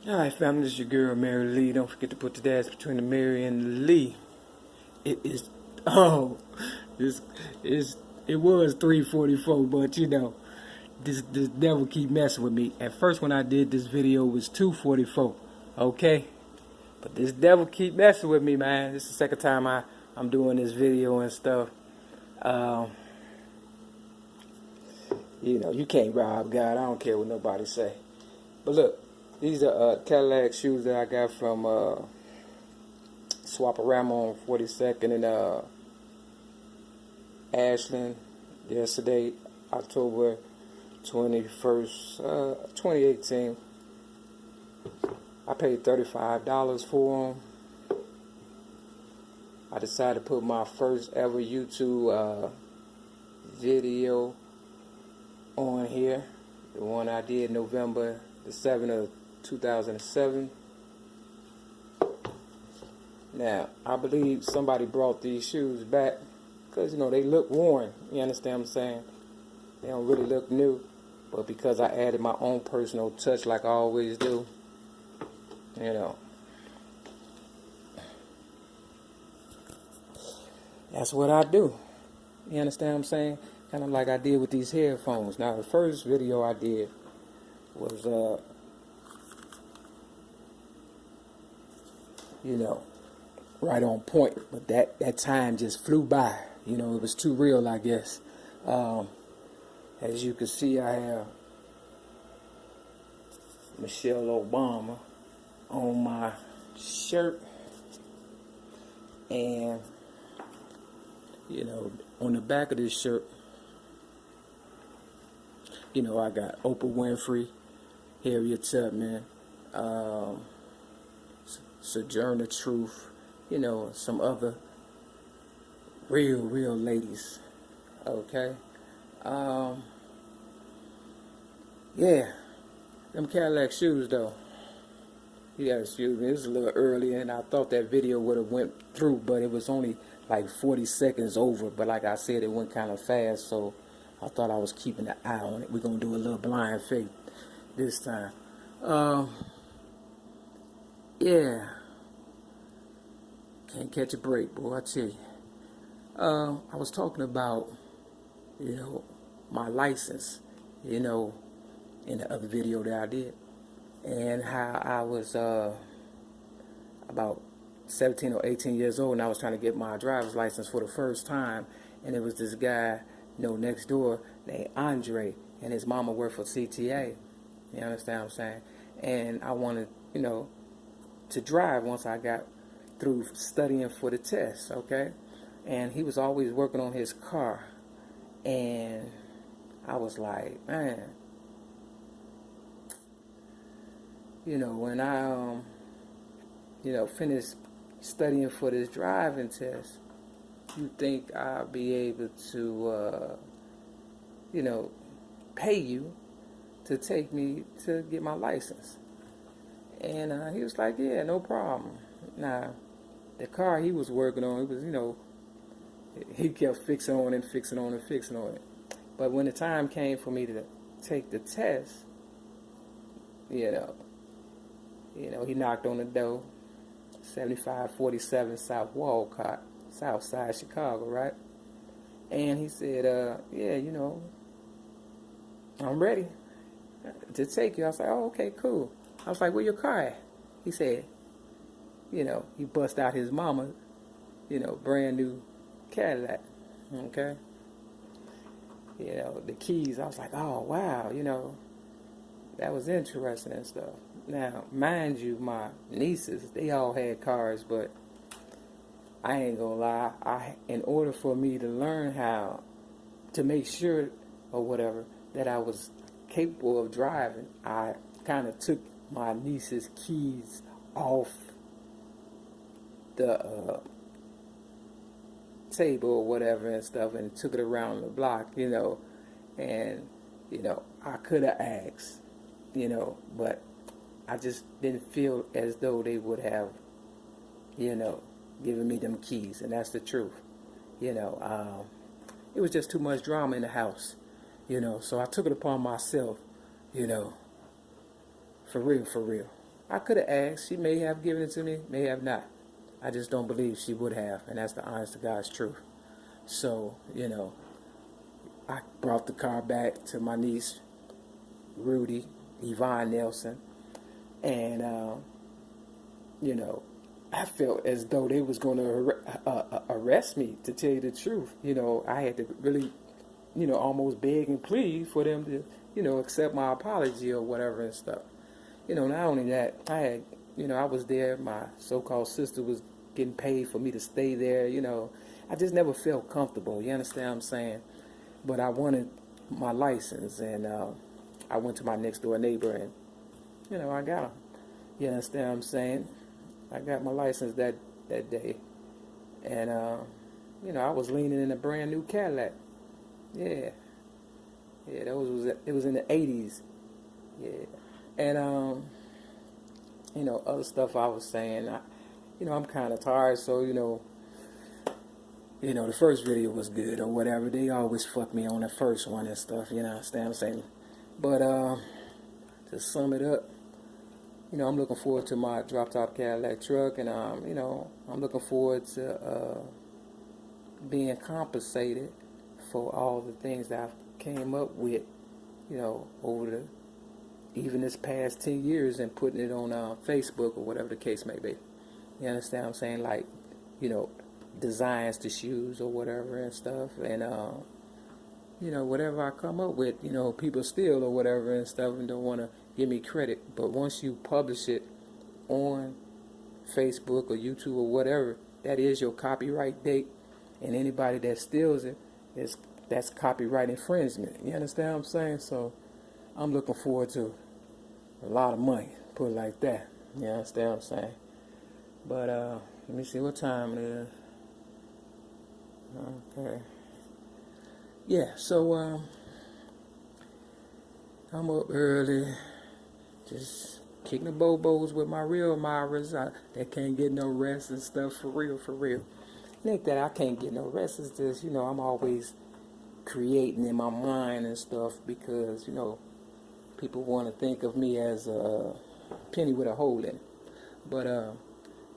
Alright, family, this is your girl, Mary Lee. Don't forget to put the dash between the Mary and the Lee. It is, oh, this is, it was 3:44, but you know, this devil keep messing with me. At first, when I did this video, it was 2:44, okay? But this devil keep messing with me, man. This is the second time I'm doing this video and stuff. You know, you can't rob God. I don't care what nobody say. But look. These are Cadillac shoes that I got from Swaparama on 42nd and Ashland yesterday, October 21st, 2018. I paid $35 for them. I decided to put my first ever YouTube video on here. The one I did November the 7th of 2007. Now, I believe somebody brought these shoes back because, you know, they look worn. You understand what I'm saying? They don't really look new. But because I added my own personal touch like I always do, you know, that's what I do. You understand what I'm saying? Kind of like I did with these headphones. Now, the first video I did was, you know, right on point, but that time just flew by. You know, it was too real, I guess. As you can see, I have Michelle Obama on my shirt, and you know, on the back of this shirt, you know, I got Oprah Winfrey, Harriet Tubman, Sojourner Truth, you know, some other real ladies. Okay. Yeah, them Cadillac shoes though. You gotta excuse me, it was a little early and I thought that video would have went through, but it was only like 40 seconds over. But like I said, it went kind of fast, so I thought I was keeping an eye on it. We're gonna do a little blind faith this time. Yeah. Can't catch a break, boy, I tell you. I was talking about, you know, my license, you know, in the other video that I did. And how I was about 17 or 18 years old and I was trying to get my driver's license for the first time. And it was this guy, you know, next door named Andre, and his mama worked for CTA. You understand what I'm saying? And I wanted, you know, to drive once I got through studying for the test, okay? And he was always working on his car. And I was like, man, you know, when I, you know, finished studying for this driving test, you think I'll be able to, you know, pay you to take me to get my license? And he was like, yeah, no problem. Now, the car he was working on, it was, you know, he kept fixing on it, fixing on it, fixing on it. But when the time came for me to take the test, you know, he knocked on the door, 7547 South Walcott, South Side Chicago, right? And he said, yeah, you know, I'm ready to take you. I was like, oh, okay, cool. I was like, where your car at? He said, you know, he bust out his mama, you know, brand new Cadillac, okay? You know, the keys, I was like, oh, wow, you know, that was interesting and stuff. Now, mind you, my nieces, they all had cars, but I ain't gonna lie, in order for me to learn how to make sure or whatever that I was capable of driving, I kind of took my niece's keys off the table or whatever and stuff and took it around the block, you know, and, you know, I could have asked, you know, but I just didn't feel as though they would have, you know, given me them keys, and that's the truth, you know. It was just too much drama in the house, you know, so I took it upon myself, you know, for real, I could have asked. She may have given it to me, may have not. I just don't believe she would have, and that's the honest to God's truth. So, you know, I brought the car back to my niece, Rudy, Yvonne Nelson, and, you know, I felt as though they was going to arrest me, to tell you the truth. You know, I had to really, you know, almost beg and plead for them to, you know, accept my apology or whatever and stuff. You know, not only that, I had, you know, I was there. My so-called sister was getting paid for me to stay there. You know, I just never felt comfortable. You understand what I'm saying? But I wanted my license, and I went to my next door neighbor, and, you know, I got him. You understand what I'm saying? I got my license that day, and you know, I was leaning in a brand new Cadillac. Yeah, it was in the '80s. Yeah, and you know, other stuff I was saying. You know, I'm kind of tired, so you know, the first video was good or whatever. They always fuck me on the first one and stuff. You know, understand what I'm saying? But to sum it up. You know, I'm looking forward to my drop-top Cadillac truck, and you know, I'm looking forward to being compensated for all the things that I came up with, you know, over even this past 10 years, and putting it on Facebook or whatever the case may be. You understand what I'm saying? Like, you know, designs to shoes or whatever and stuff, and you know, whatever I come up with, you know, people steal or whatever and stuff and don't want to give me credit. But once you publish it on Facebook or YouTube or whatever, that is your copyright date, and anybody that steals it, that's copyright infringement. You understand what I'm saying? So I'm looking forward to a lot of money, put it like that. You understand what I'm saying? But let me see what time it is. Okay. Yeah, so I'm up early, just kicking the bobos with my real Myras that can't get no rest and stuff, for real, for real. It ain't that I can't get no rest, it's just, you know, I'm always creating in my mind and stuff, because, you know, people want to think of me as a penny with a hole in it. But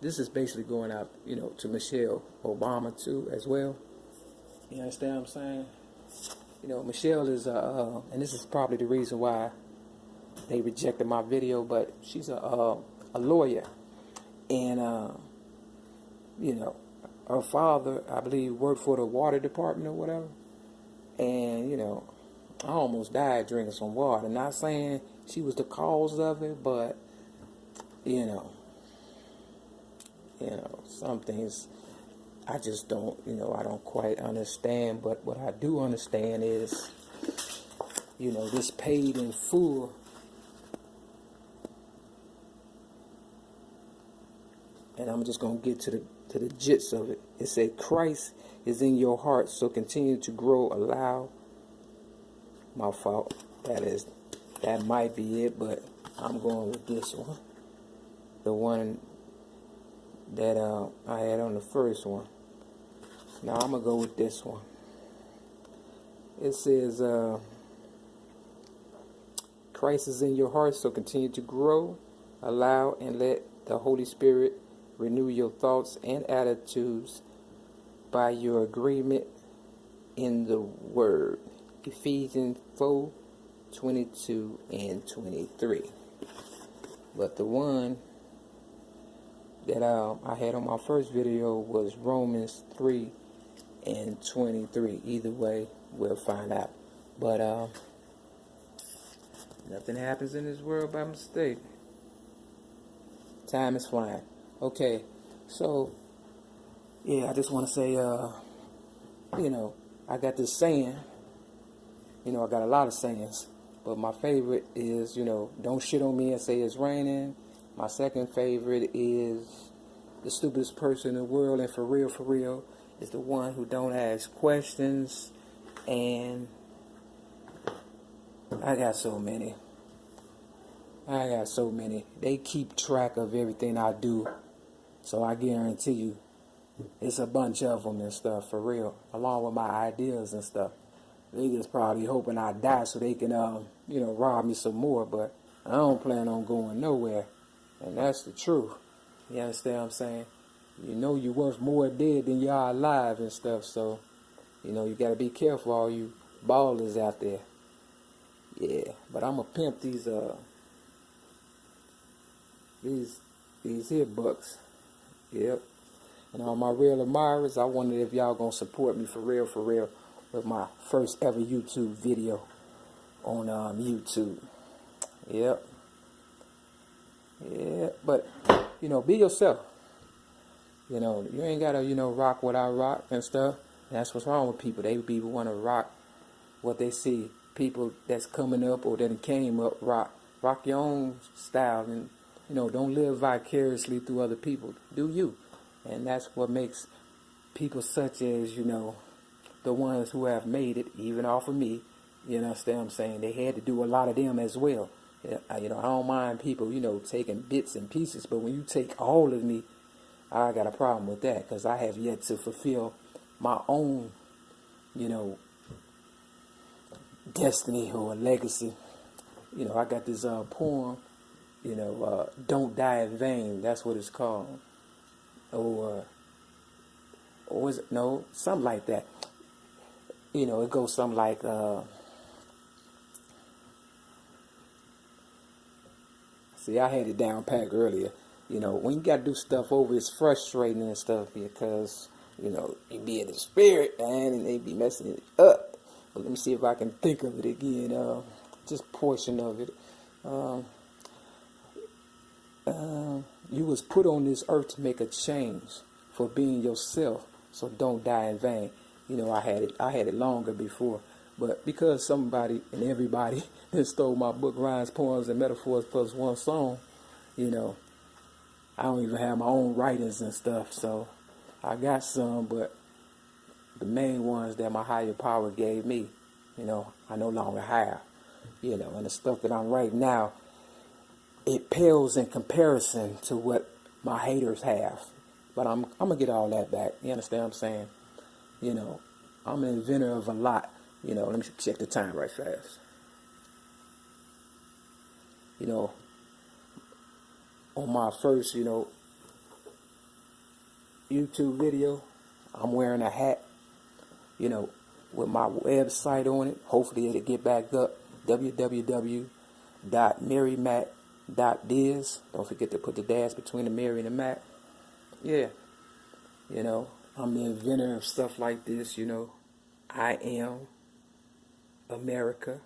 this is basically going out, you know, to Michelle Obama too, as well. You understand what I'm saying? You know, Michelle is, and this is probably the reason why they rejected my video, but she's a lawyer. And, you know, her father, I believe, worked for the water department or whatever. And, you know, I almost died drinking some water. Not saying she was the cause of it, but, you know, some things I just don't, you know, I don't quite understand. But what I do understand is, you know, this paid in full. And I'm just going to get to the gist of it. It said, Christ is in your heart, so continue to grow. Allow. My fault. That might be it, but I'm going with this one. The one that I had on the first one. Now I'm going to go with this one. It says, Christ is in your heart, so continue to grow. Allow and let the Holy Spirit renew your thoughts and attitudes by your agreement in the Word. Ephesians 4:22 and 23. But the one that I had on my first video was Romans 3 and 23. Either way, we'll find out. But nothing happens in this world by mistake. Time is flying. Okay, so yeah, I just want to say, you know, I got this saying. You know, I got a lot of sayings, but my favorite is, you know, don't shit on me and say it's raining. My second favorite is the stupidest person in the world, and for real, is the one who don't ask questions. And I got so many. They keep track of everything I do, so I guarantee you it's a bunch of them and stuff, for real, along with my ideas and stuff. They just probably hoping I die so they can, you know, rob me some more. But I don't plan on going nowhere. And that's the truth. You understand what I'm saying? You know you're worth more dead than you are alive and stuff, so, you know, you got to be careful, all you ballers out there. Yeah, but I'm going to pimp these here bucks. Yep. And all my real admirers, I wondered if y'all going to support me for real, with my first ever YouTube video on YouTube. Yep. Yeah, but, you know, be yourself. You know, you ain't got to, you know, rock what I rock and stuff. That's what's wrong with people. They want to rock what they see people that's coming up or that came up rock. Rock your own style and, you know, don't live vicariously through other people. Do you. And that's what makes people such as, you know, the ones who have made it, even off of me. You understand what I'm saying? They had to do a lot of them as well. Yeah, you know, I don't mind people, you know, taking bits and pieces, but when you take all of me, I got a problem with that, because I have yet to fulfill my own, you know, destiny or legacy. You know, I got this poem, you know, Don't Die in Vain. That's what it's called. Or is it? No, something like that. You know, it goes something like, see, I had it down packed earlier. You know, when you got to do stuff over, it's frustrating and stuff because, you know, you be in the spirit, man, and they be messing it up. But let me see if I can think of it again. Just portion of it. You was put on this earth to make a change for being yourself, so don't die in vain. You know, I had it longer before, but because somebody and everybody that stole my book, Rhymes, Poems, and Metaphors Plus One Song, you know, I don't even have my own writings and stuff, so I got some, but the main ones that my higher power gave me, you know, I no longer have. You know, and the stuff that I'm writing now, it pales in comparison to what my haters have. But I'm going to get all that back. You understand what I'm saying? You know, I'm an inventor of a lot. You know, let me check the time right fast. You know, on my first, you know, YouTube video, I'm wearing a hat, you know, with my website on it. Hopefully it'll get back up. www.Mary-Mac-Biz. Don't forget to put the dash between the Mary and the Mac. Yeah. You know, I'm the inventor of stuff like this, you know. I am America.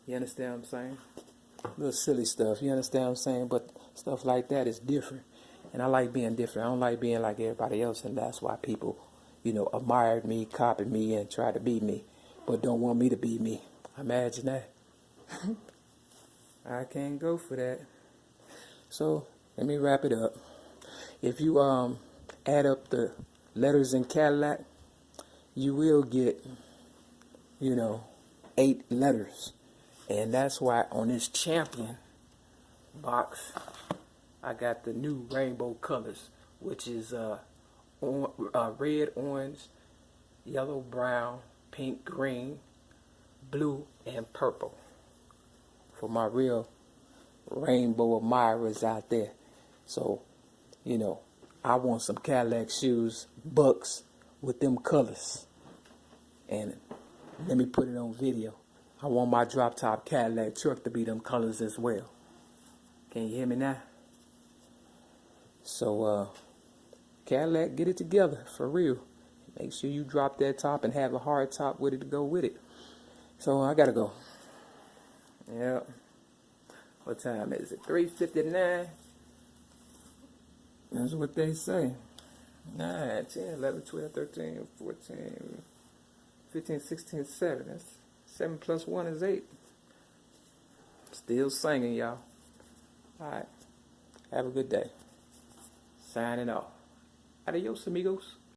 You understand what I'm saying? Little silly stuff, you understand what I'm saying? But stuff like that is different. And I like being different. I don't like being like everybody else, and that's why people, you know, admired me, copied me, and tried to be me, but don't want me to be me. Imagine that. I can't go for that. So, let me wrap it up. If you add up the letters in Cadillac, you will get, you know, 8 letters. And that's why on this champion box, I got the new rainbow colors, which is red, orange, yellow, brown, pink, green, blue, and purple. For my real rainbow admirers out there. So, you know, I want some Cadillac shoes, bucks, with them colors. And let me put it on video. I want my drop top Cadillac truck to be them colors as well. Can you hear me now? So, Cadillac, get it together, for real. Make sure you drop that top and have a hard top with it to go with it. So, I gotta go. Yep. What time is it? 3:59. That's what they say. 9, 10, 11, 12, 13, 14, 15, 16, 7. That's 7 plus 1 is 8. Still singing, y'all. All right. Have a good day. Signing off. Adios, amigos.